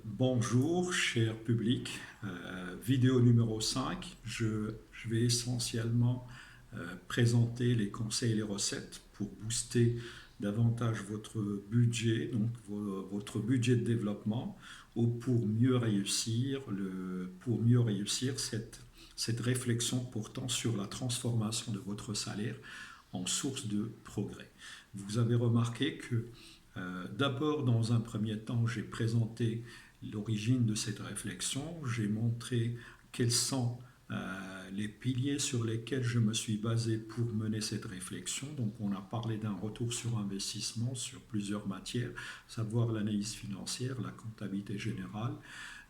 Bonjour, cher public. Vidéo numéro 5. Je vais essentiellement présenter les conseils et les recettes pour booster davantage votre budget, donc votre budget de développement, ou pour mieux réussir cette réflexion portant sur la transformation de votre salaire en source de progrès. Vous avez remarqué que d'abord, dans un premier temps, j'ai présenté l'origine de cette réflexion, j'ai montré quels sont les piliers sur lesquels je me suis basé pour mener cette réflexion. Donc on a parlé d'un retour sur investissement sur plusieurs matières, savoir l'analyse financière, la comptabilité générale,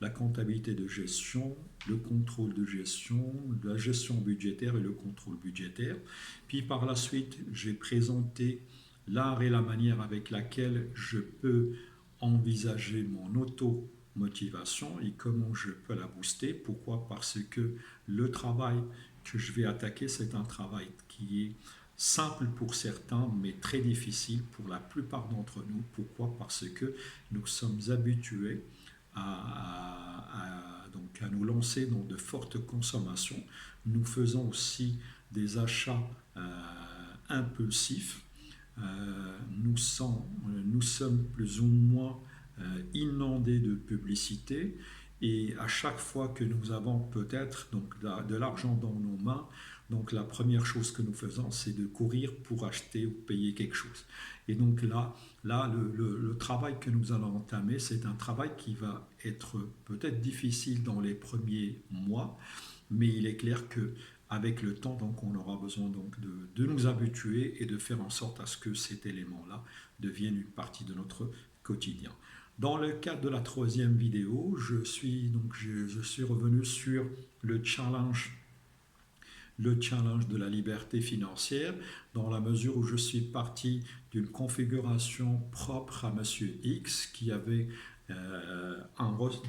la comptabilité de gestion, le contrôle de gestion, la gestion budgétaire et le contrôle budgétaire. Puis par la suite, j'ai présenté l'art et la manière avec laquelle je peux envisager mon auto-motivation et comment je peux la booster. Pourquoi? Parce que le travail que je vais attaquer, c'est un travail qui est simple pour certains, mais très difficile pour la plupart d'entre nous. Pourquoi? Parce que nous sommes habitués donc à nous lancer dans de fortes consommations. Nous faisons aussi des achats impulsifs. Nous sommes plus ou moins inondés de publicité et à chaque fois que nous avons peut-être donc de l'argent dans nos mains, donc la première chose que nous faisons, c'est de courir pour acheter ou payer quelque chose. Et donc le travail que nous allons entamer, c'est un travail qui va être peut-être difficile dans les premiers mois, mais il est clair que avec le temps, donc, on aura besoin donc de nous habituer et de faire en sorte à ce que cet élément-là devienne une partie de notre quotidien. Dans le cadre de la troisième vidéo, je suis revenu sur le challenge de la liberté financière, dans la mesure où je suis parti d'une configuration propre à Monsieur X qui avait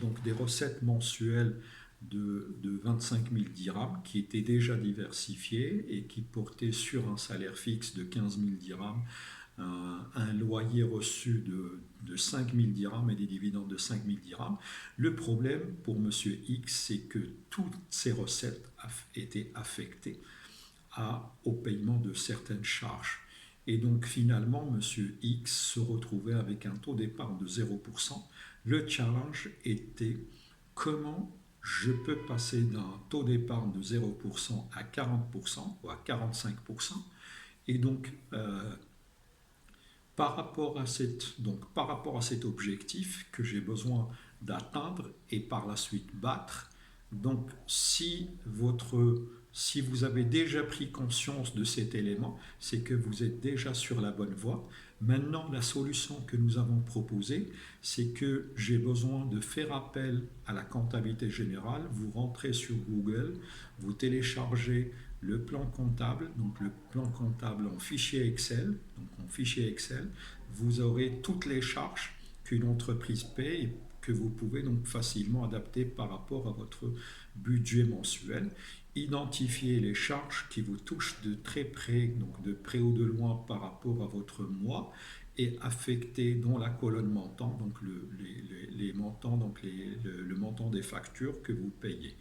donc des recettes mensuelles de 25 000 dirhams qui étaient déjà diversifiées et qui portaient sur un salaire fixe de 15 000 dirhams, un loyer reçu de 5 000 dirhams et des dividendes de 5 000 dirhams. Le problème pour Monsieur X, c'est que toutes ces recettes étaient affectées au paiement de certaines charges. Et donc finalement, Monsieur X se retrouvait avec un taux d'épargne de 0%. Le challenge était comment je peux passer d'un taux d'épargne de 0% à 40% ou à 45%. Et donc, par rapport à cet objectif que j'ai besoin d'atteindre et par la suite battre, donc si vous avez déjà pris conscience de cet élément, c'est que vous êtes déjà sur la bonne voie. Maintenant, la solution que nous avons proposée, c'est que j'ai besoin de faire appel à la comptabilité générale. Vous rentrez sur Google, vous téléchargez le plan comptable, donc le plan comptable en fichier Excel. Donc en fichier Excel, vous aurez toutes les charges qu'une entreprise paie et que vous pouvez donc facilement adapter par rapport à votre budget mensuel. Identifier les charges qui vous touchent de très près, donc de près ou de loin par rapport à votre mois et affecter dans la colonne montant, donc les montants, donc le montant des factures que vous payez.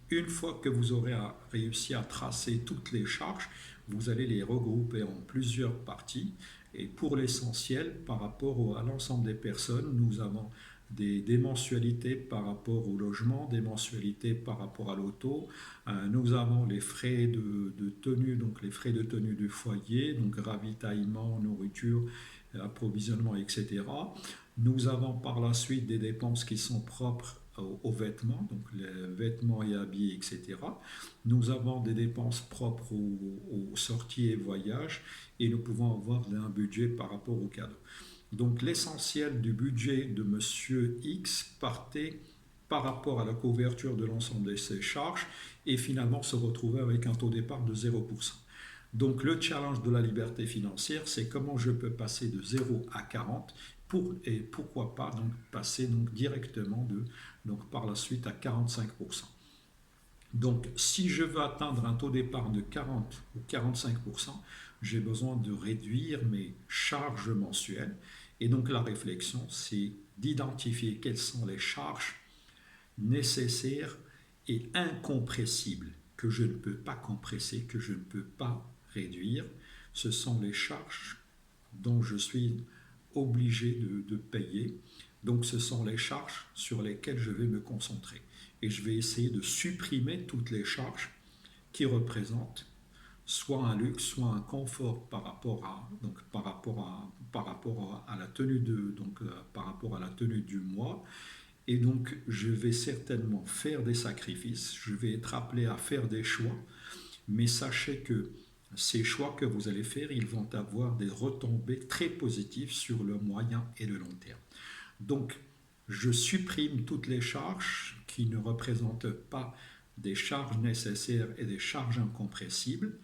Une fois que vous aurez réussi à tracer toutes les charges, vous allez les regrouper en plusieurs parties. Et pour l'essentiel, par rapport à l'ensemble des personnes, nous avons des mensualités par rapport au logement, des mensualités par rapport à l'auto. Nous avons les frais de tenue, donc les frais de tenue du foyer, donc ravitaillement, nourriture, approvisionnement, etc. Nous avons par la suite des dépenses qui sont propres aux vêtements, donc les vêtements et habits, etc. Nous avons des dépenses propres aux sorties et voyages et nous pouvons avoir un budget par rapport au cadeau. Donc l'essentiel du budget de Monsieur X partait par rapport à la couverture de l'ensemble de ses charges et finalement se retrouver avec un taux d'épargne de 0%. Donc le challenge de la liberté financière, c'est comment je peux passer de 0 à 40 et pourquoi pas donc passer donc directement donc par la suite à 45%. Donc si je veux atteindre un taux d'épargne de 40 ou 45%, j'ai besoin de réduire mes charges mensuelles Et donc la réflexion, c'est d'identifier quelles sont les charges nécessaires et incompressibles que je ne peux pas compresser, que je ne peux pas réduire. Ce sont les charges dont je suis obligé de payer. Donc ce sont les charges sur lesquelles je vais me concentrer. Et je vais essayer de supprimer toutes les charges qui représentent soit un luxe, soit un confort par rapport à la tenue par rapport à la tenue du mois. Et donc, je vais certainement faire des sacrifices, je vais être appelé à faire des choix, mais sachez que ces choix que vous allez faire, ils vont avoir des retombées très positives sur le moyen et le long terme. Donc, je supprime toutes les charges qui ne représentent pas des charges nécessaires et des charges incompressibles.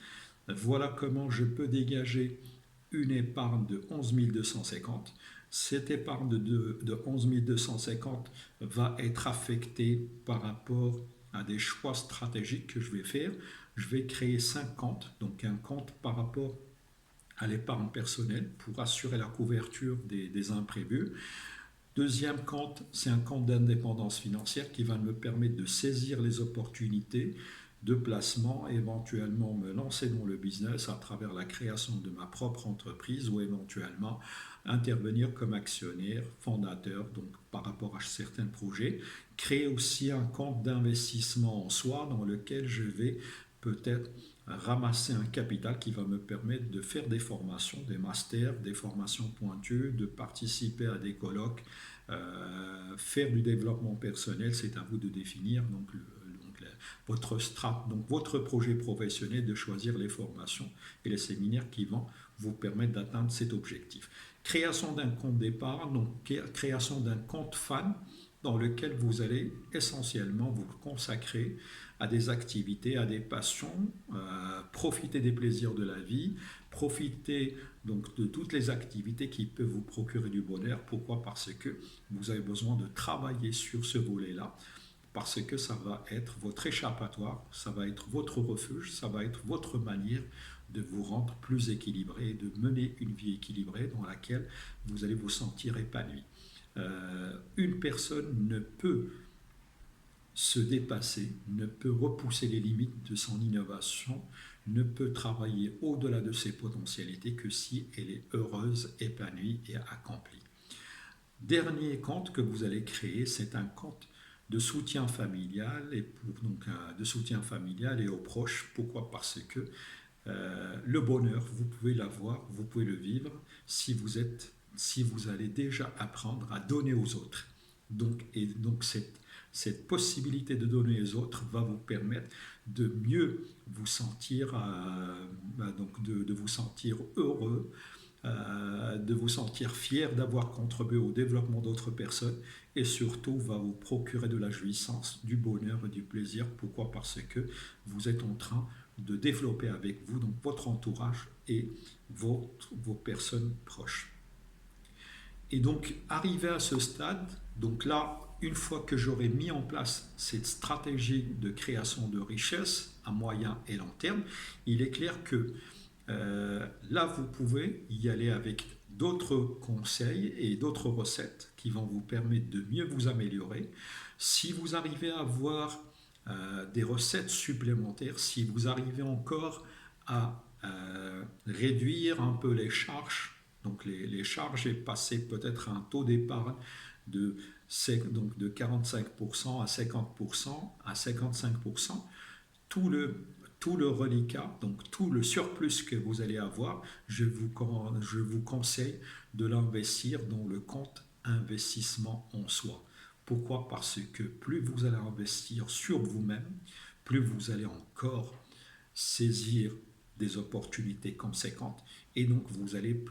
Voilà comment je peux dégager une épargne de 11 250. Cette épargne de 11 250 va être affectée par rapport à des choix stratégiques que je vais faire. Je vais créer 5 comptes, donc un compte par rapport à l'épargne personnelle pour assurer la couverture des imprévus. Deuxième compte, c'est un compte d'indépendance financière qui va me permettre de saisir les opportunités de placement, éventuellement me lancer dans le business à travers la création de ma propre entreprise ou éventuellement intervenir comme actionnaire, fondateur, donc par rapport à certains projets. Créer aussi un compte d'investissement en soi dans lequel je vais peut-être ramasser un capital qui va me permettre de faire des formations, des masters, des formations pointues, de participer à des colloques, faire du développement personnel, c'est à vous de définir votre projet professionnel, de choisir les formations et les séminaires qui vont vous permettre d'atteindre cet objectif. Création d'un compte d'épargne, donc création d'un compte fan dans lequel vous allez essentiellement vous consacrer à des activités, à des passions, profiter des plaisirs de la vie, profiter donc de toutes les activités qui peuvent vous procurer du bonheur. Pourquoi? Parce que vous avez besoin de travailler sur ce volet-là, parce que ça va être votre échappatoire, ça va être votre refuge, ça va être votre manière de vous rendre plus équilibré, de mener une vie équilibrée dans laquelle vous allez vous sentir épanoui. Une personne ne peut se dépasser, ne peut repousser les limites de son innovation, ne peut travailler au-delà de ses potentialités que si elle est heureuse, épanouie et accomplie. Dernier compte que vous allez créer, c'est un compte de soutien familial de soutien familial et aux proches. Pourquoi? Parce que le bonheur, vous pouvez l'avoir, vous pouvez le vivre si vous allez déjà apprendre à donner aux autres. Donc cette possibilité de donner aux autres va vous permettre de mieux vous sentir, de vous sentir heureux, de vous sentir fier d'avoir contribué au développement d'autres personnes et surtout va vous procurer de la jouissance, du bonheur et du plaisir. Pourquoi? Parce que vous êtes en train de développer avec vous donc votre entourage et vos personnes proches. Et donc, arrivé à ce stade, donc là, une fois que j'aurai mis en place cette stratégie de création de richesse à moyen et long terme, il est clair que là, vous pouvez y aller avec d'autres conseils et d'autres recettes qui vont vous permettre de mieux vous améliorer. Si vous arrivez à avoir des recettes supplémentaires, si vous arrivez encore à réduire un peu les charges, donc les charges et passer peut-être à un taux d'épargne de 45% à 50%, à 55%, tout le reliquat, donc tout le surplus que vous allez avoir, je vous conseille de l'investir dans le compte investissement en soi. Pourquoi? Parce que plus vous allez investir sur vous-même, plus vous allez encore saisir des opportunités conséquentes et donc vous allez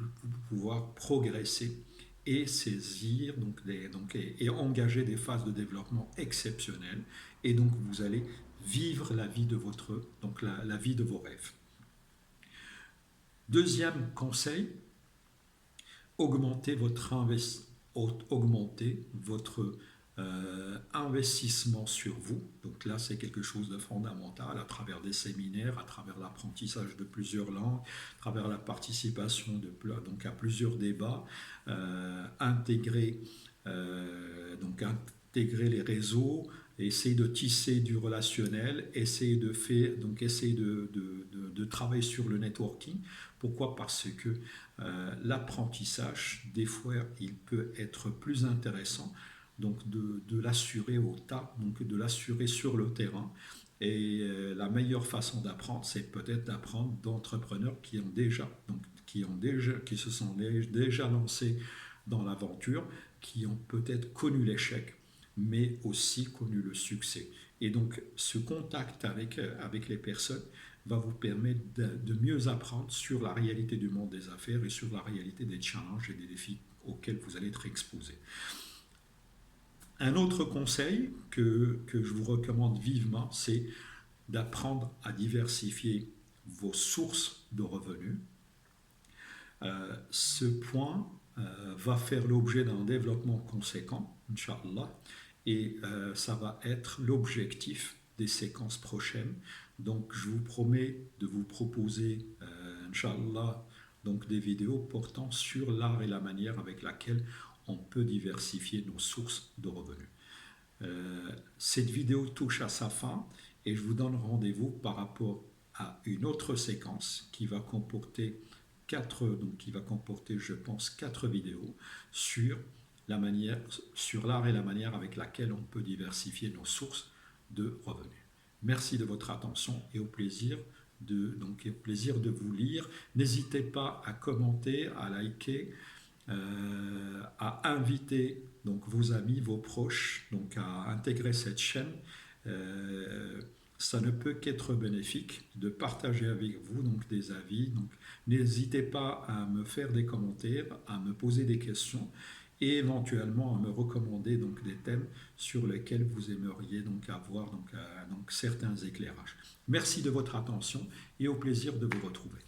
pouvoir progresser et saisir et engager des phases de développement exceptionnelles et donc vous allez vivre la vie de la vie de vos rêves. Deuxième conseil, augmentez votre investissement sur vous. Donc là, c'est quelque chose de fondamental à travers des séminaires, à travers l'apprentissage de plusieurs langues, à travers la participation donc à plusieurs débats, intégrer, intégrer les réseaux, essayer de tisser du relationnel, essayer de travailler sur le networking. Pourquoi? Parce que l'apprentissage, des fois, il peut être plus intéressant donc de l'assurer au tas, donc de l'assurer sur le terrain. Et la meilleure façon d'apprendre, c'est peut-être d'apprendre d'entrepreneurs qui se sont déjà lancés dans l'aventure, qui ont peut-être connu l'échec, mais aussi connu le succès. Et donc, ce contact avec les personnes va vous permettre de mieux apprendre sur la réalité du monde des affaires et sur la réalité des challenges et des défis auxquels vous allez être exposés. Un autre conseil que je vous recommande vivement, c'est d'apprendre à diversifier vos sources de revenus. Ce point va faire l'objet d'un développement conséquent, Inch'Allah, et ça va être l'objectif des séquences prochaines. Donc je vous promets de vous proposer, Inch'Allah, donc des vidéos portant sur l'art et la manière avec laquelle on peut diversifier nos sources de revenus. Cette vidéo touche à sa fin et je vous donne rendez-vous par rapport à une autre séquence qui va comporter je pense, 4 vidéos sur l'art et la manière avec laquelle on peut diversifier nos sources de revenus. Merci de votre attention et au plaisir de vous lire. N'hésitez pas à commenter, à liker, à inviter donc vos amis, vos proches, donc à intégrer cette chaîne. Ça ne peut qu'être bénéfique de partager avec vous donc des avis. Donc n'hésitez pas à me faire des commentaires, à me poser des questions et éventuellement à me recommander donc des thèmes sur lesquels vous aimeriez donc avoir donc certains éclairages. Merci de votre attention et au plaisir de vous retrouver.